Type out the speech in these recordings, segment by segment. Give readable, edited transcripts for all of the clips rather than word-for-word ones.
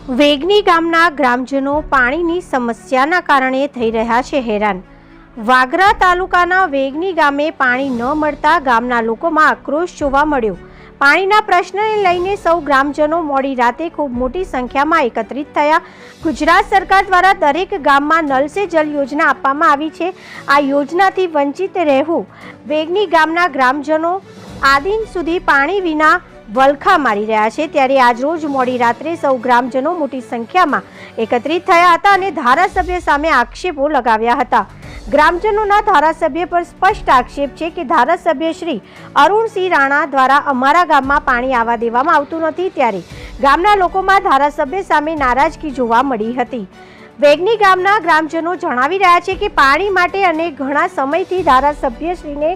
વેગની ગામના ગ્રામજનો પાણીની સમસ્યાના કારણે થઈ રહ્યા છે હેરાન। વાગરા તાલુકાના વેગની ગામે પાણી ન મળતા ગામના લોકોમાં આક્રોશ જોવા મળ્યો। પાણીના પ્રશ્નને લઈને સૌ ગ્રામજનો મોડી રાતે ખૂબ મોટી સંખ્યામાં એકત્રિત થયા। ગુજરાત સરકાર દ્વારા દરેક ગામમાં નલ સે જલ યોજના આપવામાં આવી છે। આ યોજનાથી વંચિત રહેવું વેગની ગામના ગ્રામજનો આદિન સુધી પાણી વિના વલખા મારી રહ્યા છે। ત્યારે આજરોજ મોડી રાત્રે સૌ ગ્રામજનો મોટી સંખ્યામાં એકત્રિત થયા હતા અને ધારાસભ્ય સામે આક્ષેપો લગાવ્યા હતા। ગ્રામજનોના ધારાસભ્ય પર સ્પષ્ટ આક્ષેપ છે કે ધારાસભ્ય શ્રી અરુણસિંહ રાણા દ્વારા અમારા ગામમાં પાણી આવવા દેવામાં આવતું નથી। ત્યારે ગામના લોકોમાં ધારાસભ્ય સામે નારાજગી જોવા મળી હતી। વેગની ગામના ગ્રામજનો જણાવી રહ્યા છે કે પાણી માટે અને ઘણા સમયથી ધારાસભ્યશ્રીને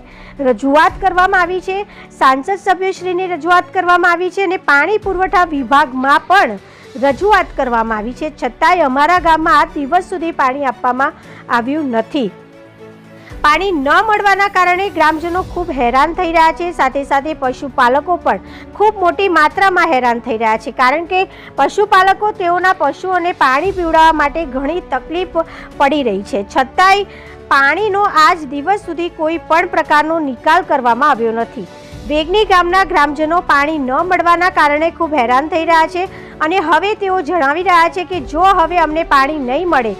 રજૂઆત કરવામાં આવી છે, સાંસદ સભ્યશ્રીને રજૂઆત કરવામાં આવી છે અને પાણી પુરવઠા વિભાગમાં પણ રજૂઆત કરવામાં આવી છે, છતાંય અમારા ગામમાં આ દિવસ સુધી પાણી આપવામાં આવ્યું નથી। પાણી ન મળવાના કારણે ગ્રામજનો ખૂબ હેરાન થઈ રહ્યા છે। સાથે સાથે પશુપાલકો પણ ખૂબ મોટી માત્રામાં હેરાન થઈ રહ્યા છે, કારણ કે પશુપાલકો તેઓના પશુઓને પાણી પીવડાવવા માટે ઘણી તકલીફ પડી રહી છે, છતાંય પાણીનો આજ દિવસ સુધી કોઈ પણ પ્રકારનો નિકાલ કરવામાં આવ્યો નથી। વેગની ગામના ગ્રામજનો પાણી ન મળવાના કારણે ખૂબ હેરાન થઈ રહ્યા છે અને હવે તેઓ જણાવી રહ્યા છે કે જો હવે અમને પાણી નહીં મળે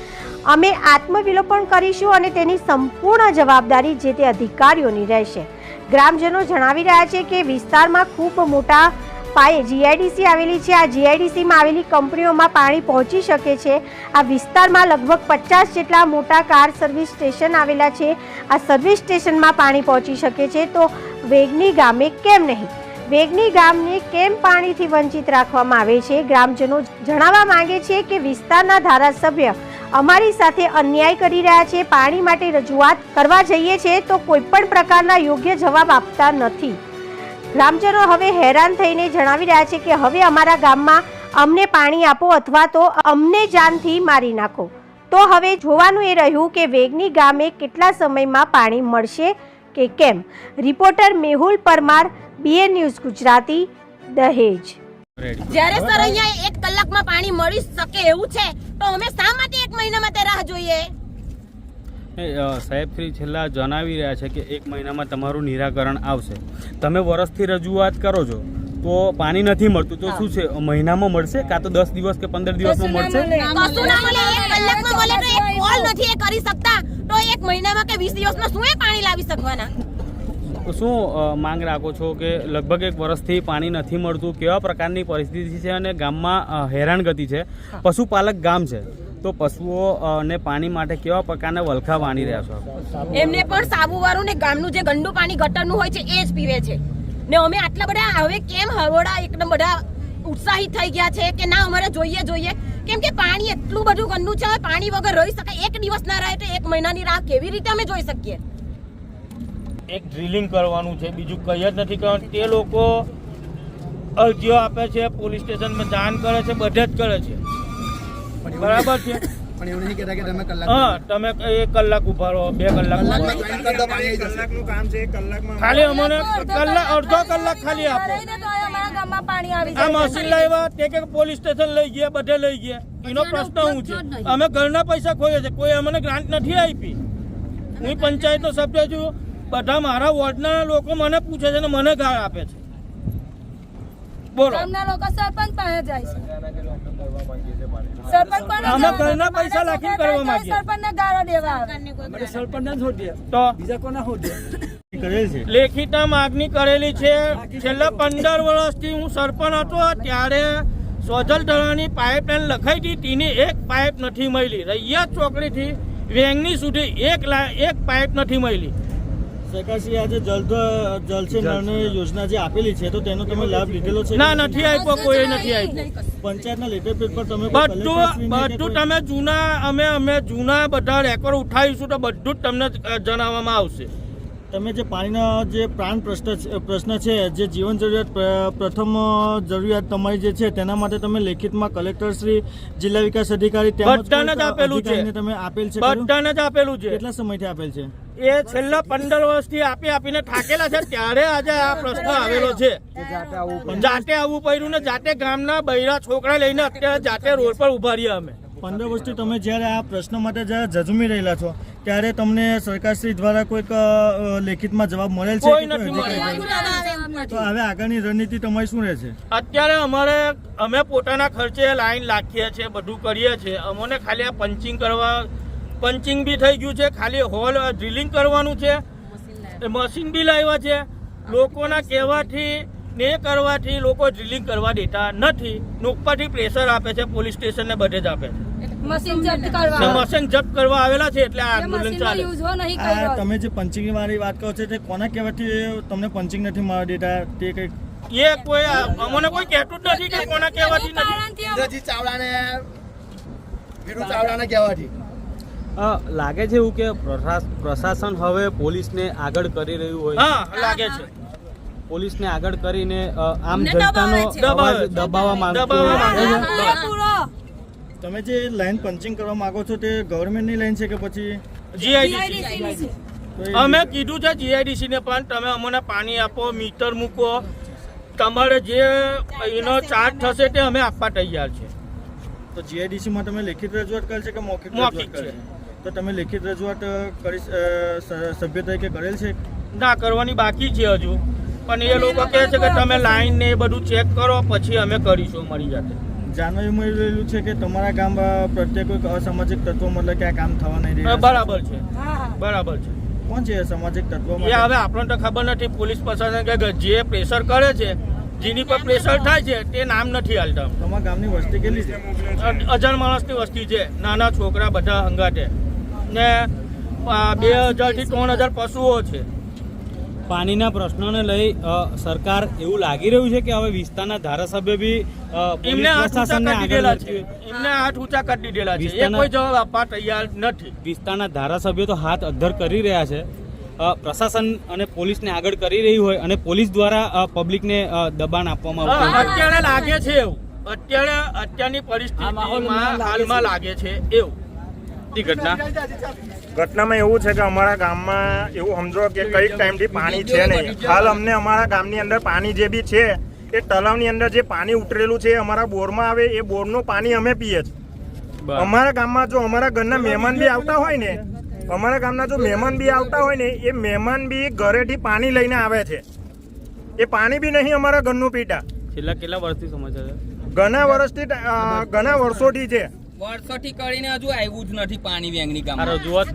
અમે આત્મવિલોપન કરીશું અને તેની સંપૂર્ણ જવાબદારી જે તે અધિકારીઓની રહેશે। ગ્રામજનો જણાવી રહ્યા છે કે વિસ્તારમાં ખૂબ મોટા પાયે જીઆઈડીસી આવેલી છે। આ જીઆઈડીસીમાં આવેલી કંપનીઓમાં પાણી પહોંચી શકે છે। આ વિસ્તારમાં લગભગ 50 જેટલા મોટા કાર સર્વિસ સ્ટેશન આવેલા છે। આ સર્વિસ સ્ટેશનમાં પાણી પહોંચી શકે છે, તો વેગની ગામે કેમ નહીં? વેગની ગામને કેમ પાણીથી વંચિત રાખવામાં આવે છે? ગ્રામજનો જણાવવા માંગે છે કે વિસ્તારના ધારાસભ્ય અમારી સાથે અન્યાય કરી રહ્યા છે। પાણી માટે રજૂઆત કરવા જઈએ છીએ તો કોઈ પણ પ્રકારના યોગ્ય જવાબ આપતા નથી। ગ્રામજનો હવે હેરાન થઈને જણાવી રહ્યા છે કે હવે અમારા ગામમાં અમને પાણી આપો અથવા તો અમને જાનથી મારી નાખો। તો હવે જોવાનું એ રહ્યું કે વેગની ગામે કેટલા સમયમાં પાણી મળશે કે કેમ। Reporter Mehul Parmar, BN news Gujarati, દહેજ। જ્યારે સર અહીંયા 1 કલાકમાં પાણી મળી શકે એવું છે તો અમે શા માટે 1 મહિનામાં તે રાહ જોઈએ? સાહેબ શ્રી છેલ્લા જણાવી રહ્યા છે કે 1 મહિનામાં તમારું નિરાકરણ આવશે। તમે વર્ષથી રજૂઆત કરો છો તો પાણી નથી મળતું તો શું છે, મહિનામાં મળશે કાં તો 10 દિવસ કે 15 દિવસમાં મળશે? કશું ના મળે, 1 કલાકમાં મળે તો એક કોલ નથી એ કરી શકતા તો 1 મહિનામાં કે 20 દિવસમાં શું એ પાણી લાવી શકવાના? શું માંગ રાખો છો કે લગભગ 1 વર્ષથી પાણી નથી મળતું, કેવા પ્રકારની પરિસ્થિતિ છે અને ગામમાં હેરાનગતિ છે? પશુપાલક ગામ છે તો પશુઓને પાણી માટે કેવા પ્રકારના વલખા વાણી રહ્યા છો? એમને પણ સાબુવાળું ને ગામનું જે ગંદુ પાણી ગટરનું હોય છે એ જ પીવે છે ને અમે આટલા બધા હવે કેમ હવડા એકદમ બધા ઉત્સાહિત થઈ ગયા છે કે ના અમારે જોઈએ કેમ કે પાણી એટલું બધું ગંદુ છે, પાણી વગર રહી શકાય? 1 દિવસ ના રહે તો 1 મહિનાની રાહ કેવી રીતે અમે જોઈ શકીએ? એક ડ્રિલિંગ કરવાનું છે, બીજું કંઈ જ નથી કરવાનું। તે લોકો અરજીઓ આપે છે, પોલીસ સ્ટેશનમાં જાણ કરે છે, બધે જ કરે છે, બરાબર છે, પણ એવું નહીં કહેતા કે તમે કલાક, હા તમે 1 કલાક ઉભા રહો, 2 કલાક કલાકનું કામ છે, 1 કલાકમાં ખાલી અમને અડધો કલાક ખાલી આપો। આ મશીન લાવ્યા તે કે પોલીસ સ્ટેશન લઈ ગયા, બધે લઈ ગયા, એનો પ્રશ્ન શું છે? અમે ઘરના પૈસા ખોઈએ છે, કોઈ અમને ગ્રાન્ટ નથી આપી। હું પંચાયતનો સભ્ય છું, બધા મારા વોર્ડના લોકો મને પૂછે છે ને મને ગાળ આપે છે। બોલો, સરપંચ પાસે જાય છે, અમે ઘરના પૈસા લાખીને કરવા માંગીએ, સરપંચને ગાળો દેવા આવે, સરપંચને છોડીએ તો બીજા કોને છોડીએ? કરેલ છે લેખિત માગણી કરેલી છે। છેલ્લા 15 વર્ષથી હું સરપંચ હતો ત્યારે સોજલ તળાવની પાઇપલાઇન લખાઈ હતી, તેની 1 પાઇપ નથી મળી। રૈયા ચોકડીથી વેંગની સુધી એક પાઇપ નથી મળી। સરકારશ્રી આજે જલ સે નળ યોજના જે આપેલી છે તો તેનો તમે લાભ લીધેલો છે? ના, નથી આપ્યો, કોઈ નથી આપ્યો। પંચાયતના લેટર પેડ પર તમે બધું તમે અમે જૂના બધા રેકોર્ડ ઉઠાવીશું તો બધું જ તમને જણાવવામાં આવશે। તમે જે પાણીના જે પ્રાણ પ્રશ્ન છે, જે જીવન જરૂરિયાત પ્રથમ જરૂરિયાત તમારી જે છે તેના માટે તમે લેખિતમાં કલેક્ટર શ્રી, જિલ્લા વિકાસ અધિકારી બધાને જ આપેલું છે, તમે આપેલ છે? બધાને જ આપેલું છે। કેટલા સમયથી આપેલ છે? એ છેલ્લા 15 વર્ષથી આપીને થાકેલા છે, ત્યારે આજે આ પ્રશ્ન આવેલો છે. જાતે આવવું પડ્યું ને જાતે ગામના બૈરા છોકરા લઈને અત્યારે જાતે રોડ પર ઉભા રહ્યા અમે. 15 વર્ષથી તમે જ્યારે આ પ્રશ્ન માટે જ્યારે ઝઝુમી રહેલા છો ત્યારે તમને સરકારશ્રી દ્વારા કોઈક લેખિતમાં જવાબ મળેલ છે? કોઈ નથી મળેલ. તો હવે આગળની રણનીતિ તમારી શું રહેશે? અત્યારે અમે પોતાના ખર્ચે લાઈન રાખીએ છીએ, બધું કરીએ છીએ. અમને ખાલી આ પંચિંગ બી થઈ ગયું છે, ખાલી હોલ ડ્રિલિંગ કરવાનું છે, મશીન બી લાવ્યા છે. લોકોના કહેવાથી ને કરવાથી લોકો ડ્રિલિંગ કરવા દેતા નથી. ઉપરથી પ્રેશર આપે છે, પોલીસ સ્ટેશન ને બધે જ આપે છે. મશીન જપ્ત મશીન જપ્ત કરવા આવેલા છે, એટલે આ આંદોલન ચાલે. આ તમે જે પંચિંગ વાળી વાત કરો છો તે કોના કહેવાથી તમને પંચિંગ નથી મારવા દેતા? તે કઈ એ કોઈ અમને કોઈ કહેતું જ નથી કે કોના કહેવાથી નથી. ઇન્દ્રજીત ચાવડાને વિરુ ચાવડાને કહેવાથી લાગે છે એવું કે પ્રશાસન હવે પોલીસને આગળ કરી રહ્યું હોય? હા, લાગે છે. પોલીસને આગળ કરીને આમ જનતાનો અવાજ દબાવવા માંગતું હોય. તમે જે લાઈન પંચિંગ કરવા માંગો છો તે ગવર્મેન્ટની લાઈન છે કે પછી જીઆઈડીસી અમે કીધું છે જીઆઈડીસી ને પણ તમે અમને પાણી આપો, મીટર મૂકો, તમારે જે એનો ચાર્જ થશે તે અમે આપવા તૈયાર છે. તો જીઆઈડીસી માં તમે લેખિત રજૂઆત કરેલ છે કે મૌખિક મૌખિક રજૂઆત કરેલ છે? તો તમે લેખિત રજૂઆત કરી સભ્ય તરીકે કરેલ છે? ના, કરવાની બાકી છે હજુ, પણ એ લોકો કહે છે કે તમે લાઈન ને એ બધું ચેક કરો પછી અમે કરીશું મળી જાતે. જાણવા એવું મળી રહેલું છે કે તમારા ગામ પ્રત્યે કોઈ અસામાજિક તત્વો મતલબ કે આ કામ થવા નહીં રહ્યા? બરાબર છે, બરાબર છે. કોણ છે સામાજિક તત્વો? એ હવે આપણને તો ખબર નથી. પોલીસ પ્રશાસન કે જે પ્રેશર કરે છે, જેની પર પ્રેશર થાય છે તે નામ નથી હાલતા. તમારા ગામની વસ્તી કેટલી છે? 1000 માણસની વસ્તી છે, નાના છોકરા બધા હંગાતે, ને 2000 થી 3000 પશુઓ છે. પાણીના પ્રશ્નોને લઈ સરકાર એવું લાગી રહ્યું છે કે હવે વિસ્તારના ધારાસભ્ય બી એમને હાથ પ્રશાસનને ઊંચા કરી આગળ દીધેલા છે. એમને હાથ ઊંચા કરી દીધેલા છે. એ કોઈ જવાબ આપવા તૈયાર નથી. વિસ્તારના ધારાસભ્યો તો હાથ અદ્ધર કરી રહ્યા છે. પ્રશાસન અને પોલીસને આગળ કરી રહી હોય અને પોલીસ દ્વારા પબ્લિકને દબાણ આપવામાં આવતું હોય. અત્યારે લાગે છે એવું, અત્યારની પરિસ્થિતિમાં હાલમાં લાગે છે એવું. ઘટનામાં એવું છે કે અમારા ગામમાં એવું સમજો કે કઈક ટાઈમથી પાણી છે નહીં. હાલ અમને અમારા ગામની અંદર પાણી જે બી છે એ તલાવની અંદર જે પાણી ઉતરેલું છે એ અમારા બોરમાં આવે, એ બોરનું પાણી અમે પીએ છીએ. અમારા ગામમાં જો અમારા ઘરના મહેમાન બી આવતા હોય ને, અમારા ગામના જો મહેમાન બી આવતા હોય ને, એ મહેમાન બી ઘરેથી પાણી લઈને આવે છે. એ પાણી બી નહીં અમારા ઘરનું પીતા. છેલ્લા કેટલા વર્ષથી સમાચાર છે? ઘણા વર્ષોથી છે. વર્ષોથી કરીને હજુ આવ્યું જ નથી પાણી વેંગની ગામ.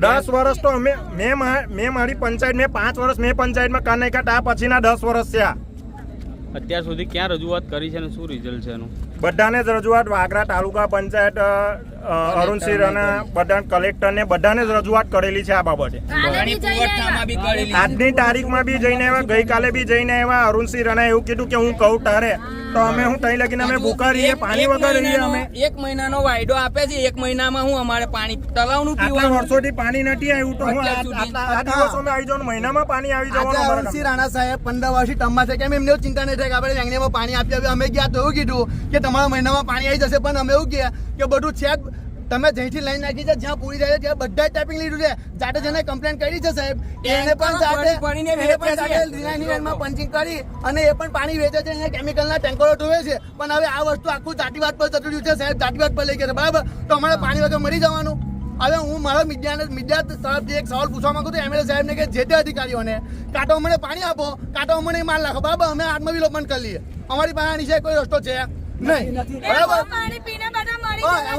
10 વર્ષ તો મેં મારી પંચાયત મેં 5 વર્ષ મેં પંચાયતમાં કાન નાખ્યા, તા પછીના 10 વર્ષ થયા. અત્યાર સુધી ક્યાં રજૂઆત કરી છે અને શું રિઝલ્ટ છે એનું? બધાને જ રજૂઆત, વાગરા તાલુકા પંચાયત, અરુણસિંહ રાણા, બધા કલેક્ટરને બધાને જ રજૂઆત કરેલી છે આ બાબતે. આજની તારીખમાં બી જઈને આવ્યા, ગઈકાલે બી જઈને આવ્યા. અરુણસિંહ રાણા એવું કીધું કે હું કહું તારે તો અમે હું તઈ લગીને અમે ભૂખા રહીએ, પાણી વગર રહીએ. અમે 1 મહિનાનો વાયદો આપે છે, 1 મહિનામાં હું અમારે પાણી તલાવનું આટલા વર્ષોથી પાણી નથી આવ્યું, તો હું આ દિવસોમાં આવી જાઉં, મહિનામાં પાણી આવી જવાનું. અરુણસિંહ રાણા સાહેબ 15 વર્ષથી ટર્મમાં છે, કેમ એમને ચિંતા નહીં થાય કે આપણે વેંગણીમાં પાણી આપીએ? અમે ગયા તો એવું કીધું કે તમારા મહિનામાં પાણી આવી જશે, પણ અમે એવું કહે કે બધું છે તમે જઈથી લાઈન નાખી છે, જ્યાં પૂરી જાય છે ત્યાં બધા ટાઈપિંગ લીધું છે. જાતે જેને કમ્પ્લેન કરી છે સાહેબ, એને પણ સાથે પંચિંગ કરી અને એ પણ પાણી વેચે છે, અહીંયા કેમિકલના ટેન્કરો ધોવે છે. પણ હવે આ વસ્તુ આખું જાતિવાદ પર જતું રહ્યું છે સાહેબ, જાતિવાદ પર લઈ ગયા છે, બરાબર? તો અમારે પાણી વગર મરી જવાનું. હવે હું મારા મીડિયા તરફથી એક સવાલ પૂછવા માંગુ છું એમએલએ સાહેબને કે જે તે અધિકારીઓને, કાં તો અમને પાણી આપો, કાં તો અમને માલ નાખો, બરાબર? અમે આત્મવિલોપન કરી લઈએ. અમારી પાસે નીચે કોઈ રસ્તો છે નહીં, બરાબર? પાણી પીને બધા મરી જાય.